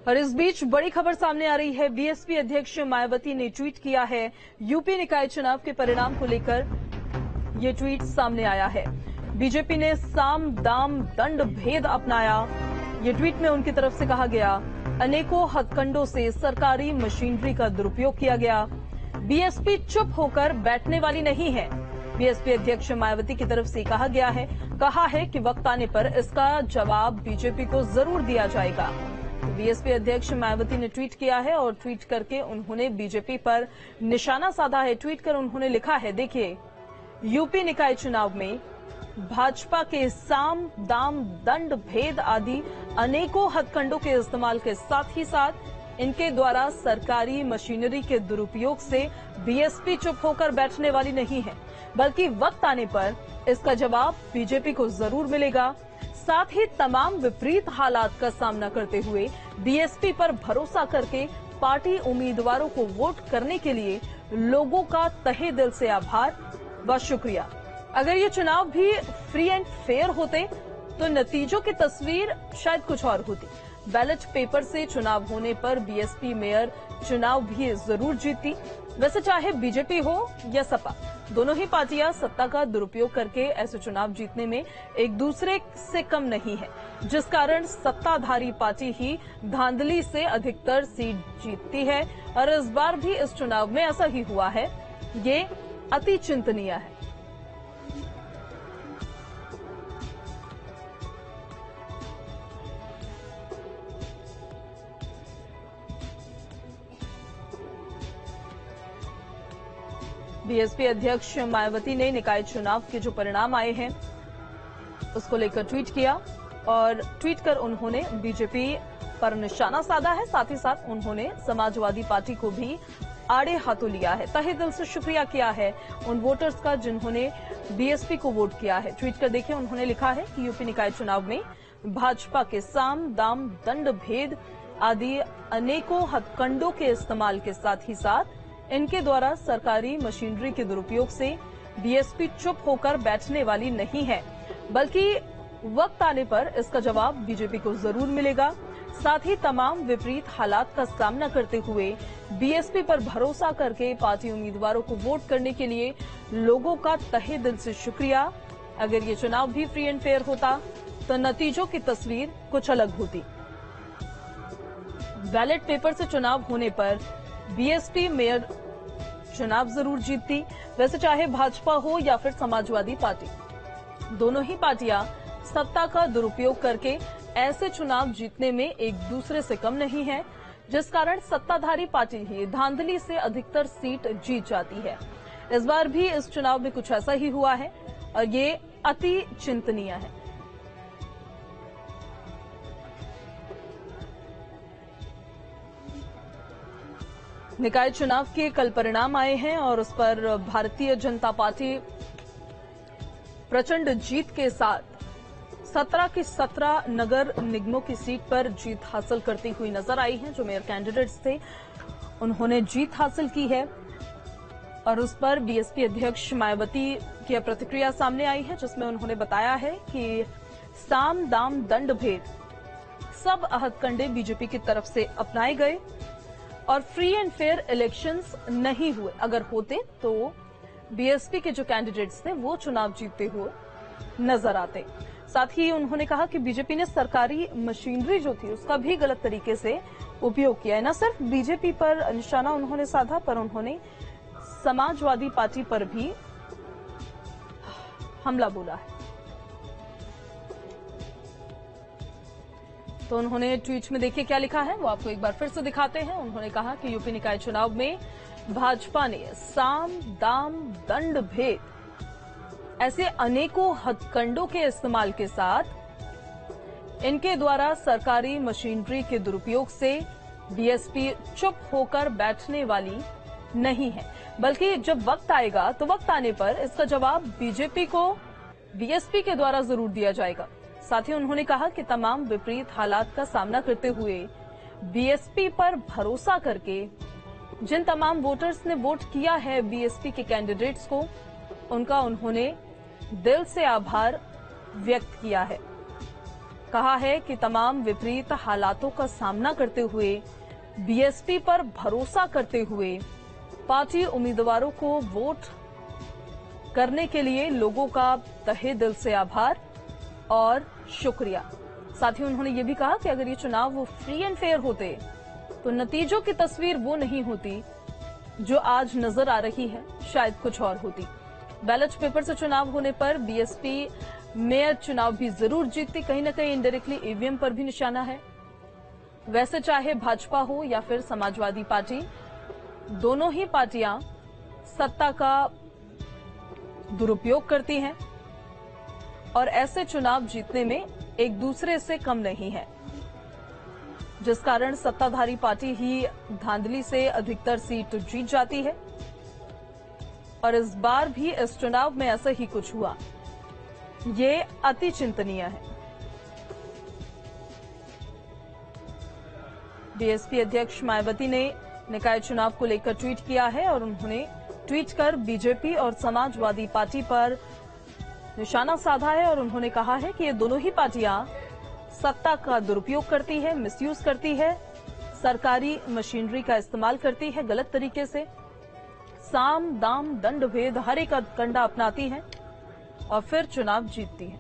और इस बीच बड़ी खबर सामने आ रही है। बीएसपी अध्यक्ष मायावती ने ट्वीट किया है। यूपी निकाय चुनाव के परिणाम को लेकर ये ट्वीट सामने आया है। बीजेपी ने साम दाम दंड भेद अपनाया। ये ट्वीट में उनकी तरफ से कहा गया, अनेकों हथकंडों से सरकारी मशीनरी का दुरुपयोग किया गया। बीएसपी चुप होकर बैठने वाली नहीं है। बीएसपी अध्यक्ष मायावती की तरफ से कहा गया है, कि वक्त आने पर इसका जवाब बीजेपी को जरूर दिया जाएगा। बीएसपी अध्यक्ष मायावती ने ट्वीट किया है और ट्वीट करके उन्होंने बीजेपी पर निशाना साधा है। ट्वीट कर उन्होंने लिखा है, देखिए, यूपी निकाय चुनाव में भाजपा के साम दाम दंड भेद आदि अनेकों हथकंडों के इस्तेमाल के साथ ही साथ इनके द्वारा सरकारी मशीनरी के दुरुपयोग से बीएसपी चुप होकर बैठने वाली नहीं है, बल्कि वक्त आने पर इसका जवाब बीजेपी को जरूर मिलेगा। साथ ही तमाम विपरीत हालात का सामना करते हुए बीएसपी पर भरोसा करके पार्टी उम्मीदवारों को वोट करने के लिए लोगों का तहे दिल से आभार व शुक्रिया। अगर ये चुनाव भी फ्री एंड फेयर होते तो नतीजों की तस्वीर शायद कुछ और होती। बैलेट पेपर से चुनाव होने पर बीएसपी मेयर चुनाव भी जरूर जीतती। वैसे चाहे बीजेपी हो या सपा, दोनों ही पार्टियां सत्ता का दुरुपयोग करके ऐसे चुनाव जीतने में एक दूसरे से कम नहीं है, जिस कारण सत्ताधारी पार्टी ही धांधली से अधिकतर सीट जीतती है। और इस बार भी इस चुनाव में ऐसा ही हुआ है। ये अति चिंतनीय है। बीएसपी अध्यक्ष मायावती ने निकाय चुनाव के जो परिणाम आए हैं उसको लेकर ट्वीट किया और ट्वीट कर उन्होंने बीजेपी पर निशाना साधा है। साथ ही साथ उन्होंने समाजवादी पार्टी को भी आड़े हाथों लिया है। तहे दिल से शुक्रिया किया है उन वोटर्स का जिन्होंने बीएसपी को वोट किया है। ट्वीट कर देखिए, उन्होंने लिखा है कि यूपी निकाय चुनाव में भाजपा के साम दाम दंड भेद आदि अनेकों हथकंडों के इस्तेमाल के साथ ही साथ इनके द्वारा सरकारी मशीनरी के दुरुपयोग से बीएसपी चुप होकर बैठने वाली नहीं है, बल्कि वक्त आने पर इसका जवाब बीजेपी को जरूर मिलेगा। साथ ही तमाम विपरीत हालात का सामना करते हुए बीएसपी पर भरोसा करके पार्टी उम्मीदवारों को वोट करने के लिए लोगों का तहे दिल से शुक्रिया। अगर ये चुनाव भी फ्री एंड फेयर होता तो नतीजों की तस्वीर कुछ अलग होती। बैलेट पेपर से चुनाव होने पर बीएसपी मेयर चुनाव जरूर जीतती। वैसे चाहे भाजपा हो या फिर समाजवादी पार्टी, दोनों ही पार्टियां सत्ता का दुरुपयोग करके ऐसे चुनाव जीतने में एक दूसरे से कम नहीं है, जिस कारण सत्ताधारी पार्टी ही धांधली से अधिकतर सीट जीत जाती है। इस बार भी इस चुनाव में कुछ ऐसा ही हुआ है और ये अति चिंतनीय है। निकाय चुनाव के कल परिणाम आए हैं और उस पर भारतीय जनता पार्टी प्रचंड जीत के साथ 17 की 17 नगर निगमों की सीट पर जीत हासिल करती हुई नजर आई है। जो मेयर कैंडिडेट्स थे उन्होंने जीत हासिल की है और उस पर बीएसपी अध्यक्ष मायावती की प्रतिक्रिया सामने आई है, जिसमें उन्होंने बताया है कि साम दाम दंड भेद सब हथकंडे बीजेपी की तरफ से अपनाए गए और फ्री एंड फेयर इलेक्शंस नहीं हुए। अगर होते तो बीएसपी के जो कैंडिडेट्स थे वो चुनाव जीतते हुए नजर आते। साथ ही उन्होंने कहा कि बीजेपी ने सरकारी मशीनरी जो थी उसका भी गलत तरीके से उपयोग किया है। न सिर्फ बीजेपी पर निशाना उन्होंने साधा, पर उन्होंने समाजवादी पार्टी पर भी हमला बोला है। तो उन्होंने ट्वीट में देखिए क्या लिखा है, वो आपको एक बार फिर से दिखाते हैं। उन्होंने कहा कि यूपी निकाय चुनाव में भाजपा ने साम दाम दंड भेद ऐसे अनेकों हथकंडों के इस्तेमाल के साथ इनके द्वारा सरकारी मशीनरी के दुरुपयोग से बीएसपी चुप होकर बैठने वाली नहीं है, बल्कि जब वक्त आएगा तो वक्त आने पर इसका जवाब बीजेपी को बीएसपी के द्वारा जरूर दिया जाएगा। साथ ही उन्होंने कहा कि तमाम विपरीत हालात का सामना करते हुए बीएसपी पर भरोसा करके जिन तमाम वोटर्स ने वोट किया है बीएसपी के कैंडिडेट्स को, उनका उन्होंने दिल से आभार व्यक्त किया है। कहा है कि तमाम विपरीत हालातों का सामना करते हुए बीएसपी पर भरोसा करते हुए पार्टी उम्मीदवारों को वोट करने के लिए लोगों का तहे दिल से आभार और शुक्रिया। साथ ही उन्होंने ये भी कहा कि अगर ये चुनाव फ्री एंड फेयर होते तो नतीजों की तस्वीर वो नहीं होती जो आज नजर आ रही है, शायद कुछ और होती। बैलेट पेपर से चुनाव होने पर बीएसपी मेयर चुनाव भी जरूर जीतती। कहीं न कहीं इनडायरेक्टली ईवीएम पर भी निशाना है। वैसे चाहे भाजपा हो या फिर समाजवादी पार्टी, दोनों ही पार्टियां सत्ता का दुरुपयोग करती हैं और ऐसे चुनाव जीतने में एक दूसरे से कम नहीं है, जिस कारण सत्ताधारी पार्टी ही धांधली से अधिकतर सीट जीत जाती है। और इस बार भी इस चुनाव में ऐसा ही कुछ हुआ। ये अति चिंतनीय है। बीएसपी अध्यक्ष मायावती ने निकाय चुनाव को लेकर ट्वीट किया है और उन्होंने ट्वीट कर बीजेपी और समाजवादी पार्टी पर निशाना साधा है और उन्होंने कहा है कि ये दोनों ही पार्टियां सत्ता का दुरुपयोग करती है, मिसयूज करती है, सरकारी मशीनरी का इस्तेमाल करती है गलत तरीके से, साम दाम दंड भेद हर एक कंडा अपनाती हैं और फिर चुनाव जीतती हैं।